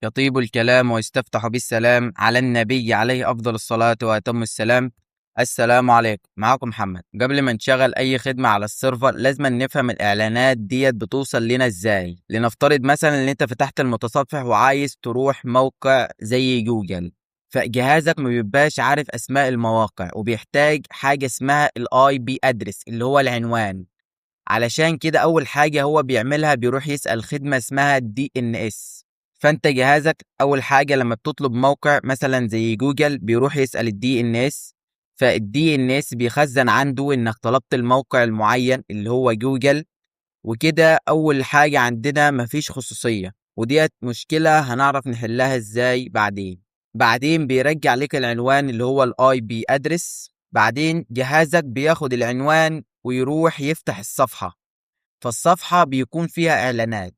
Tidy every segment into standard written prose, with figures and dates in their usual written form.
يطيب الكلام ويستفتح بالسلام على النبي عليه أفضل الصلاة وأتم السلام. السلام عليكم، معاكم محمد. قبل ما نشغل أي خدمة على السيرفر لازم نفهم الإعلانات ديت بتوصل لنا إزاي. لنفترض مثلا إن أنت فتحت المتصفح وعايز تروح موقع زي جوجل، فجهازك ما بيبقاش عارف أسماء المواقع وبيحتاج حاجة اسمها الاي بي ادرس اللي هو العنوان. علشان كده اول حاجة هو بيعملها بيروح يسأل خدمة اسمها الدي ان اس. فانت جهازك اول حاجة لما بتطلب موقع مثلا زي جوجل بيروح يسأل الدي ان اس. فالدي ان اس بيخزن عنده انك طلبت الموقع المعين اللي هو جوجل. وكده اول حاجة عندنا مفيش خصوصية، وديت مشكلة هنعرف نحلها ازاي بعدين بيرجع لك العنوان اللي هو الاي بي ادرس. بعدين جهازك بياخد العنوان ويروح يفتح الصفحة، فالصفحة بيكون فيها إعلانات.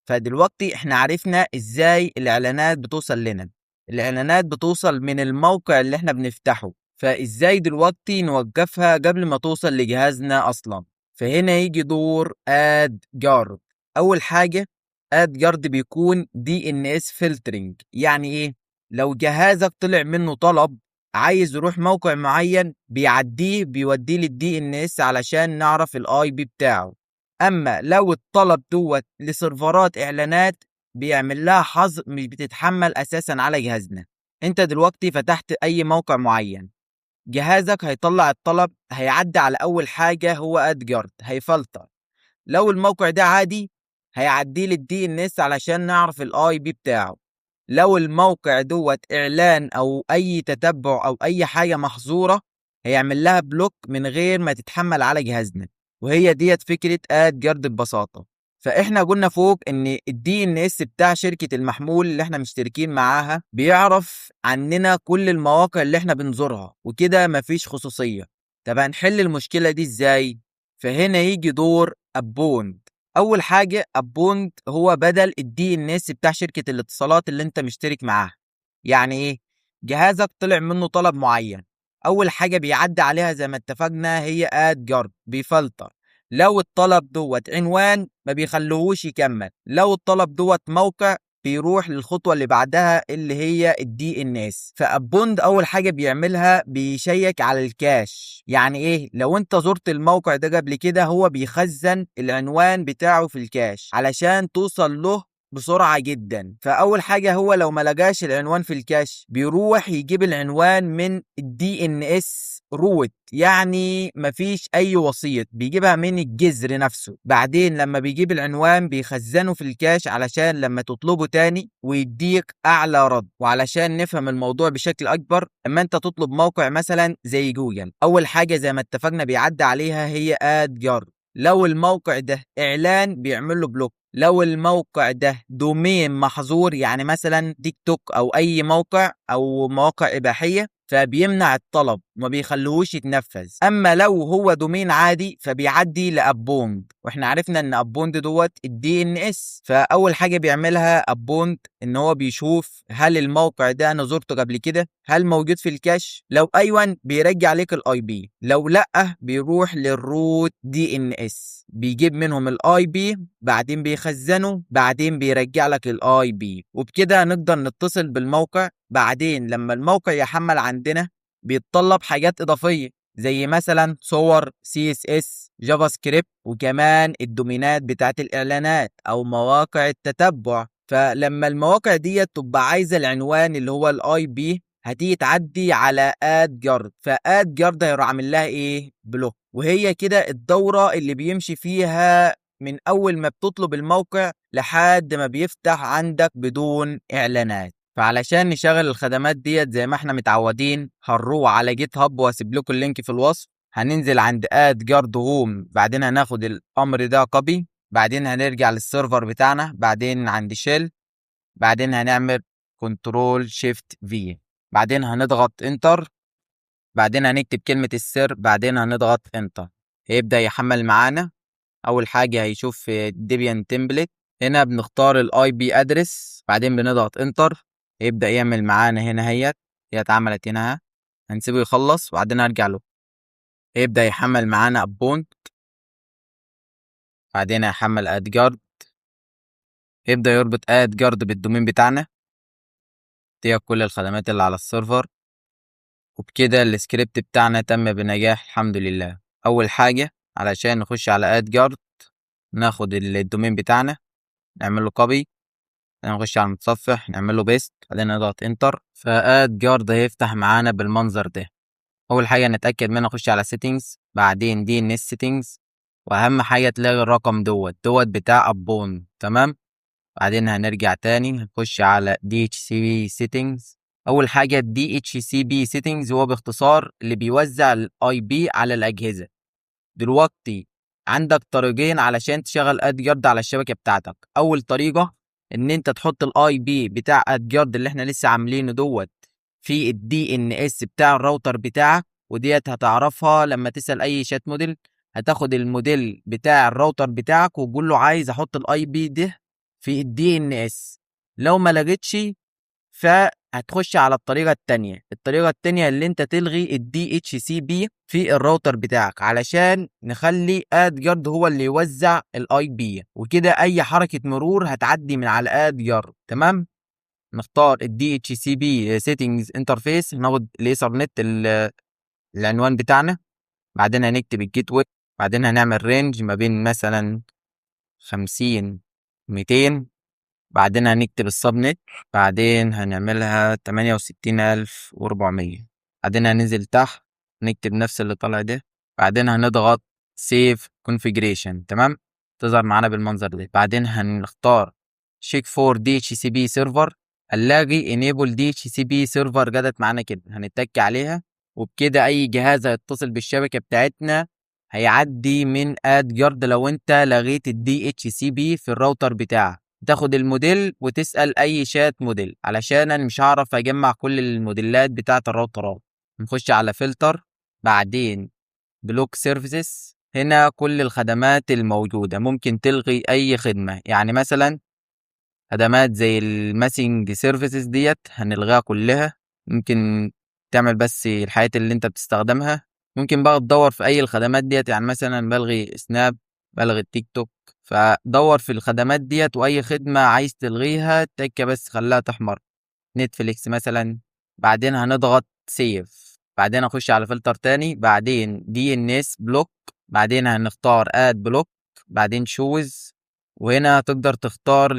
فدلوقتي إحنا عرفنا إزاي الإعلانات بتوصل لنا. الإعلانات بتوصل من الموقع اللي إحنا بنفتحه، فإزاي دلوقتي نوقفها قبل ما توصل لجهازنا أصلا؟ فهنا يجي دور اد جارد. أول حاجة اد جارد بيكون دي ان اس فلترنج. يعني إيه؟ لو جهازك طلع منه طلب عايز يروح موقع معين بيعديه بيوديه للدي ان اس علشان نعرف الاي بي بتاعه. اما لو الطلب دوت لسيرفرات اعلانات بيعمل لها حظر، مش بتتحمل اساسا على جهازنا. انت دلوقتي فتحت اي موقع معين، جهازك هيطلع الطلب، هيعدي على اول حاجة هو ادجارد هيفلتر. لو الموقع ده عادي هيعديه للدي ان اس علشان نعرف الاي بي بتاعه. لو الموقع دوت اعلان او اي تتبع او اي حاجة محظورة هيعمل لها بلوك من غير ما تتحمل على جهازنا. وهي ديت فكرة اد جارد ببساطة. فاحنا قلنا فوق ان الدي ان اس بتاع شركة المحمول اللي احنا مشتركين معاها بيعرف عننا كل المواقع اللي احنا بنزورها، وكده مفيش خصوصية. طب هنحل المشكلة دي ازاي؟ فهنا يجي دور ابوند. اول حاجة ابوند هو بدل الدي ان اس بتاع شركة الاتصالات اللي انت مشترك معاها. يعني ايه؟ جهازك طلع منه طلب معين، اول حاجة بيعدي عليها زي ما اتفقنا هي اد جارد بيفلتر. لو الطلب دوت عنوان ما بيخلوهوش يكمل، لو الطلب دوت موقع بيروح للخطوة اللي بعدها اللي هي الدي ان اس. فابوند اول حاجة بيعملها بيشيك على الكاش. يعني ايه؟ لو انت زرت الموقع ده قبل كده هو بيخزن العنوان بتاعه في الكاش علشان توصل له بسرعة جدا. فأول حاجة هو لو ما لقاش العنوان في الكاش بيروح يجيب العنوان من الدي ان اس روت، يعني مفيش أي وسيط، بيجيبها من الجذر نفسه. بعدين لما بيجيب العنوان بيخزنه في الكاش علشان لما تطلبه تاني ويديك أعلى رد. وعلشان نفهم الموضوع بشكل أكبر، اما أنت تطلب موقع مثلا زي جوجل أول حاجة زي ما اتفقنا بيعدي عليها هي اد جارد. لو الموقع ده إعلان بيعمل له بلوك، لو الموقع ده دومين محظور يعني مثلا تيك توك او اي موقع او مواقع اباحيه فبيمنع الطلب وما بيخلوهوش يتنفذ. اما لو هو دومين عادي فبيعدي لابوند، واحنا عرفنا ان ابوند دوت الدي ان اس. فاول حاجه بيعملها ابوند ان هو بيشوف هل الموقع ده انا زرته قبل كده، هل موجود في الكاش. لو ايوه بيرجع لك الاي بي، لو لا بيروح للروت دي ان اس بيجيب منهم الاي بي، بعدين بيخزنه، بعدين بيرجع لك الاي بي. وبكده نقدر نتصل بالموقع. بعدين لما الموقع يحمل عندنا بيتطلب حاجات اضافيه زي مثلا صور سي اس اس جافا سكريبت، وكمان الدومينات بتاعت الاعلانات او مواقع التتبع. فلما المواقع دي تبقى عايزه العنوان اللي هو الاي بي هتيجي تعدي على اد جارد، فاد جارد هيروح عامل لها ايه؟ بلوك. وهي كده الدوره اللي بيمشي فيها من اول ما بتطلب الموقع لحد ما بيفتح عندك بدون اعلانات. فعلشان نشغل الخدمات ديت زي ما احنا متعودين هنروح على جيت هاب واسيب لكم اللينك في الوصف. هننزل عند اد جارد هوم، بعدين هناخد الامر ده كوبي، بعدين هنرجع للسيرفر بتاعنا، بعدين عند شيل، بعدين هنعمل كنترول شيفت في، بعدين هنضغط انتر، بعدين هنكتب كلمة السر، بعدين هنضغط انتر. هيبدأ يحمل معانا. اول حاجة هيشوف ديبيان تمبلت، هنا بنختار الاي بي ادرس، بعدين بنضغط انتر. يبدأ يعمل معانا هنا هي اتعملت هنا. هنسيبه يخلص وبعدين ارجع له. يبدأ يحمل معانا ابونت، بعدين هيحمل ادجارد، يبدأ يربط ادجارد بالدومين بتاعنا. دي كل الخدمات اللي على السيرفر. وبكده السكريبت بتاعنا تم بنجاح الحمد لله. اول حاجة علشان نخش على اد جارد، ناخد الدومين بتاعنا نعمل له كوبي، نخش على المتصفح نعمل له بيست، بعدين نضغط انتر، فاد جارد هيفتح معانا بالمنظر ده. اول حاجة نتأكد منها نخش على سيتنجز، بعدين دي ان اس سيتنجز، واهم حاجة تلاقي الرقم دوت بتاع ابون. تمام. بعدين هنرجع تاني نخش على DHCP settings. اول حاجة DHCP settings هو باختصار اللي بيوزع الاي بي على الاجهزة. دلوقتي عندك طريقين علشان تشغل ادجارد على الشبكة بتاعتك. اول طريقة ان انت تحط الاي بي بتاع ادجارد اللي احنا لسه عاملينه في الدي ان اس بتاع الراوتر بتاعك، وديت هتعرفها لما تسأل اي شات موديل. هتاخد الموديل بتاع الراوتر بتاعك وتقول له عايز احط الاي بي ده في الدي ان اس. لو ما لقيتش فهتخش على الطريقة التانية اللي انت تلغي الدي اتش سي بي في الراوتر بتاعك علشان نخلي ادجارد هو اللي يوزع الاي بي، وكده اي حركة مرور هتعدي من على ادجارد. تمام. نختار الدي اتش سي بي سيتنجز انترفيس، ناخد الايثرنت العنوان بتاعنا، بعدين هنكتب الجيت واي، بعدين هنعمل رينج ما بين مثلا 50 200، بعدين هنكتب السبنت، بعدين هنعملها 68400، بعدين هننزل تحت نكتب نفس اللي طالع ده، بعدين هنضغط سيف كونفيجريشن. تمام. تظهر معانا بالمنظر ده. بعدين هنختار شيك فور دي اتش سي بي سيرفر، هنلاقي انيبل دي اتش سي بي سيرفر جدت معانا كده، هنتك عليها، وبكده اي جهاز هيتصل بالشبكة بتاعتنا هيعدي من اد جارد. لو انت لغيت الدي اتش سي بي في الراوتر بتاعك تاخد الموديل وتسأل اي شات موديل، علشان انا مش هعرف اجمع كل الموديلات بتاعة الراوترات. نخش على فلتر، بعدين بلوك سيرفيسز. هنا كل الخدمات الموجودة ممكن تلغي اي خدمة، يعني مثلا خدمات زي الماسنج سيرفيسز ديت هنلغيها كلها. ممكن تعمل بس الحاجات اللي انت بتستخدمها. ممكن بقى تدور في اي الخدمات ديت، يعني مثلا بلغي سناب، بلغي التيك توك، فدور في الخدمات ديت واي خدمة عايز تلغيها تكة بس خليها تحمر. نتفليكس مثلا. بعدين هنضغط سيف، بعدين اخش على فلتر تاني، بعدين دي ان اس بلوك، بعدين هنختار اد بلوك، بعدين شوز، وهنا تقدر تختار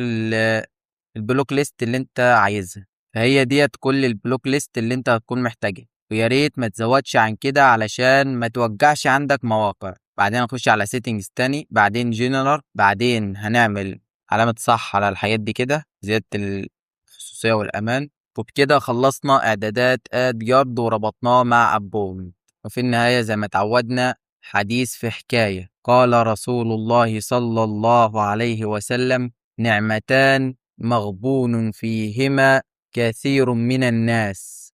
البلوك ليست اللي انت عايزها. فهي ديت كل البلوك ليست اللي انت هتكون محتاجها، ويا ريت ما تزودش عن كده علشان ما توجعش عندك مواقع. بعدين نخش على سيتنجز تاني، بعدين جنرال، بعدين هنعمل علامة صح على الحاجات دي كده، زيادة الخصوصية والأمان. وبكده خلصنا إعدادات آد جارد وربطناه مع أبون. وفي النهاية زي ما تعودنا، حديث في حكاية. قال رسول الله صلى الله عليه وسلم: نعمتان مغبون فيهما كثير من الناس،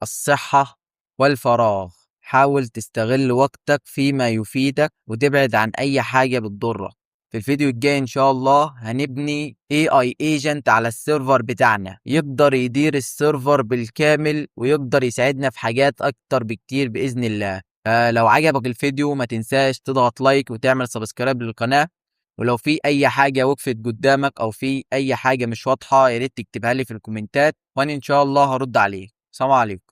الصحة والفراغ. حاول تستغل وقتك فيما يفيدك وتبعد عن أي حاجة بتضرك. في الفيديو الجاي إن شاء الله هنبني AI agent على السيرفر بتاعنا، يقدر يدير السيرفر بالكامل ويقدر يساعدنا في حاجات أكتر بكتير بإذن الله. لو عجبك الفيديو ما تنساش تضغط لايك وتعمل سبسكرايب للقناة. ولو في أي حاجة وقفت قدامك أو في أي حاجة مش واضحة ياريت تكتبها لي في الكومنتات، وأنا إن شاء الله هرد عليك. سلام عليكم.